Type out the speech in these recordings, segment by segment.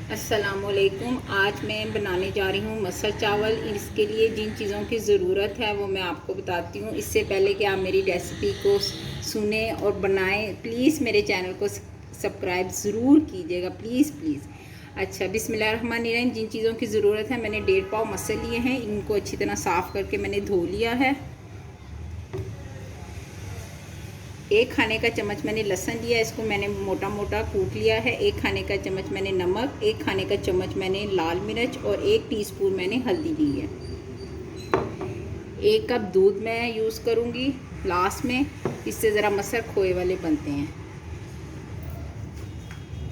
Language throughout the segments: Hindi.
अस्सलामुअलैकुम। आज मैं बनाने जा रही हूँ मसल चावल। इसके लिए जिन चीज़ों की ज़रूरत है वो मैं आपको बताती हूँ। इससे पहले कि आप मेरी रेसिपी को सुने और बनाएं, प्लीज़ मेरे चैनल को सब्सक्राइब ज़रूर कीजिएगा, प्लीज़ प्लीज़। अच्छा, बिस्मिल्लाहिर्रहमानिर्रहीम। जिन चीज़ों की ज़रूरत है, मैंने 1.5 पाव मसल लिए हैं। इनको अच्छी तरह साफ़ करके मैंने धो लिया है। 1 खाने का चम्मच मैंने लहसुन लिया, इसको मैंने मोटा मोटा कूट लिया है। 1 खाने का चम्मच मैंने नमक, 1 खाने का चम्मच मैंने लाल मिर्च और 1 टीस्पून मैंने हल्दी ली है। 1 कप दूध मैं यूज़ करूँगी लास्ट में, इससे ज़रा मसल खोए वाले बनते हैं।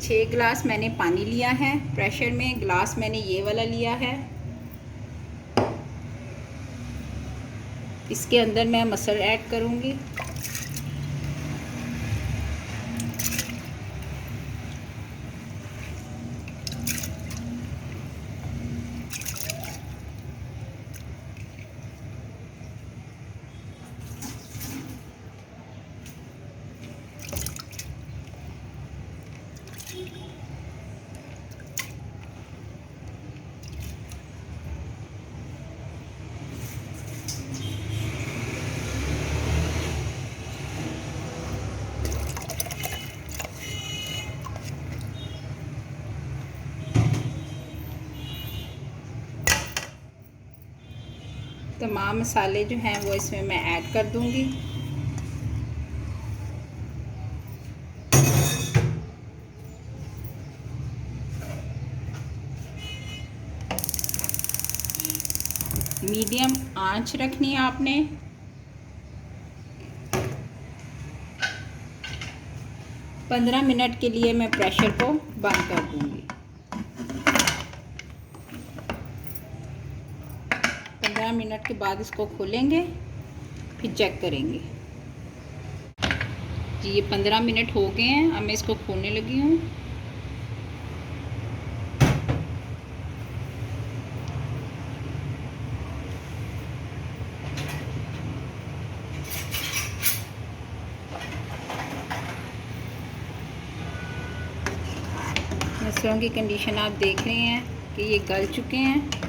6 गिलास मैंने पानी लिया है। प्रेशर में गिलास मैंने ये वाला लिया है। इसके अंदर मैं मसल ऐड करूँगी। तमाम मसाले जो हैं वो इसमें मैं ऐड कर दूंगी। मीडियम आंच रखनी है आपने। पंद्रह मिनट के लिए मैं प्रेशर को बंद कर दूंगी। 15 मिनट के बाद इसको खोलेंगे, फिर चेक करेंगे। जी, ये 15 मिनट हो गए हैं। अब मैं इसको खोलने लगी हूँ। मसलों की कंडीशन आप देख रहे हैं कि ये गल चुके हैं।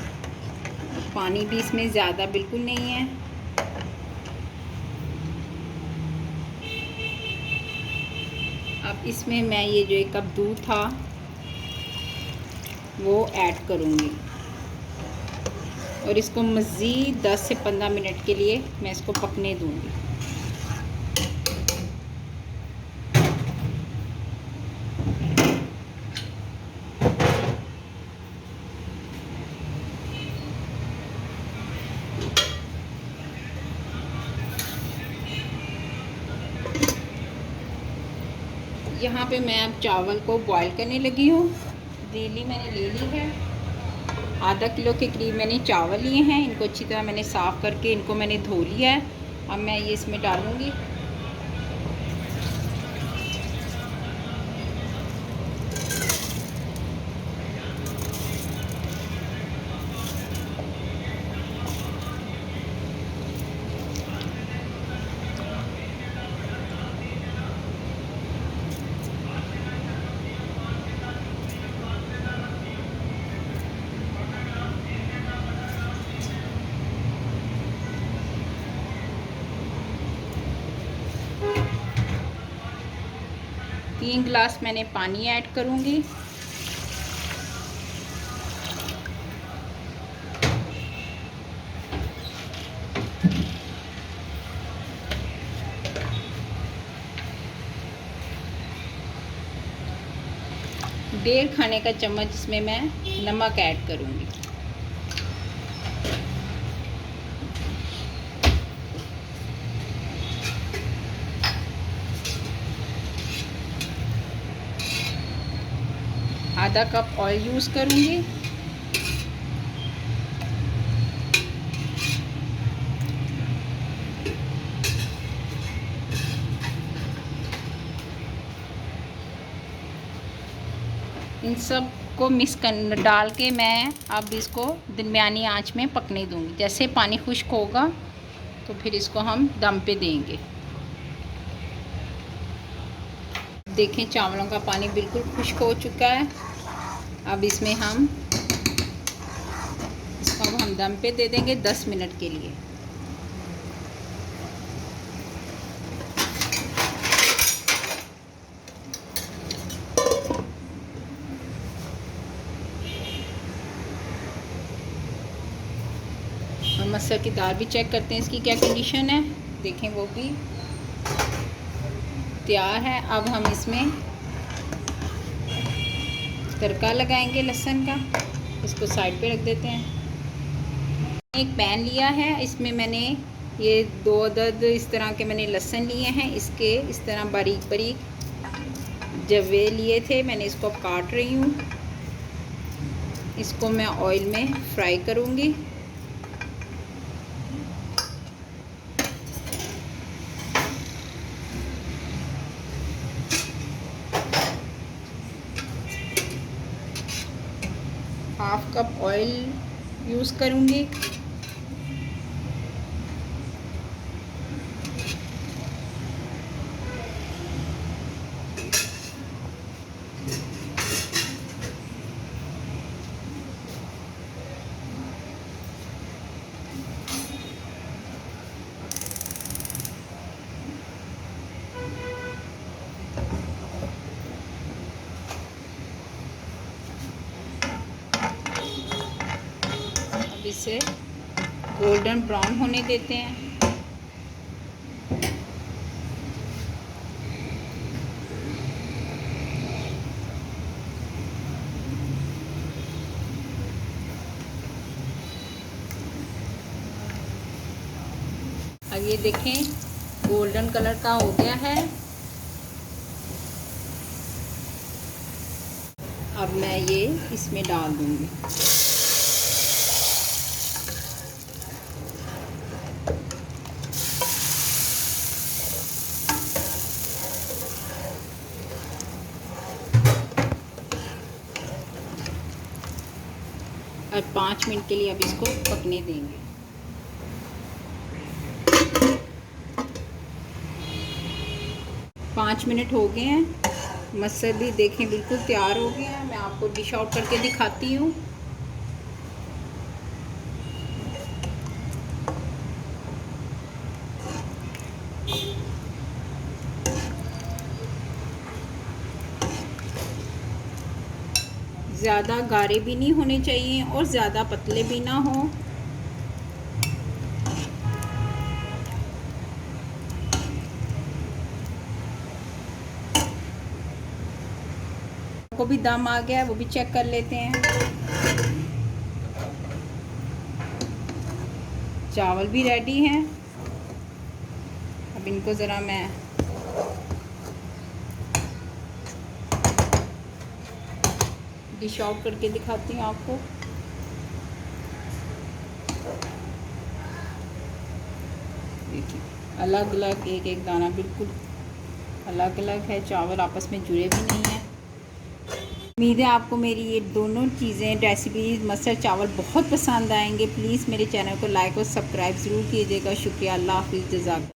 पानी भी इसमें ज़्यादा बिल्कुल नहीं है। अब इसमें मैं ये जो 1 कप दूध था वो ऐड करूँगी और इसको मज़ीद 10 से 15 मिनट के लिए मैं इसको पकने दूँगी। यहाँ पे मैं अब चावल को बॉईल करने लगी हूँ। डेली मैंने ले ली है। आधा किलो के करीब मैंने चावल लिए हैं। इनको अच्छी तरह मैंने साफ़ करके इनको मैंने धो लिया है। अब मैं ये इसमें डालूँगी। तीन गिलास मैंने पानी ऐड करूँगी। डेढ़ खाने का चम्मच इसमें मैं नमक ऐड करूँगी। आधा कप ऑयल यूज़ करूँगी। इन सब को मिक्स कर डाल के मैं अब इसको दरमियानी आंच में पकने दूँगी। जैसे पानी खुश्क होगा तो फिर इसको हम दम पे देंगे। देखें, चावलों का पानी बिल्कुल खुश्क हो चुका है। अब इसमें हम इसको अब हम दम पे दे देंगे 10 मिनट के लिए। और मसर की दाल भी चेक करते हैं इसकी क्या कंडीशन है। देखें वो भी तैयार है। अब हम इसमें तड़का लगाएंगे लहसुन का। इसको साइड पे रख देते हैं। एक पैन लिया है, इसमें मैंने ये 2 अदद इस तरह के मैंने लहसुन लिए हैं। इसके इस तरह बारीक बारीक जवे लिए थे, मैंने इसको काट रही हूँ। इसको मैं ऑयल में फ्राई करूँगी। हाफ कप ऑयल यूज़ करूँगी। इसे गोल्डन ब्राउन होने देते हैं। अब ये देखें गोल्डन कलर का हो गया है। अब मैं ये इसमें डाल दूंगी। और 5 मिनट के लिए अब इसको पकने देंगे। पाँच मिनट हो गए हैं। मसल भी देखें बिल्कुल तैयार हो गया है। मैं आपको डिश आउट करके दिखाती हूँ। ज़्यादा गाढ़े भी नहीं होने चाहिए और ज़्यादा पतले भी ना हो। को भी दम आ गया है, वो भी चेक कर लेते हैं। चावल भी रेडी हैं। अब इनको ज़रा मैं डिश आउट करके दिखाती हूँ आपको। देखिए अलग अलग एक एक दाना बिल्कुल अलग अलग है। चावल आपस में जुड़े भी नहीं हैं। उम्मीद है आपको मेरी ये दोनों चीज़ें रेसिपीज़ मसर चावल बहुत पसंद आएंगे। प्लीज़ मेरे चैनल को लाइक और सब्सक्राइब ज़रूर कीजिएगा। शुक्रिया। अल्लाह हाफ़िज़। जज़ाक।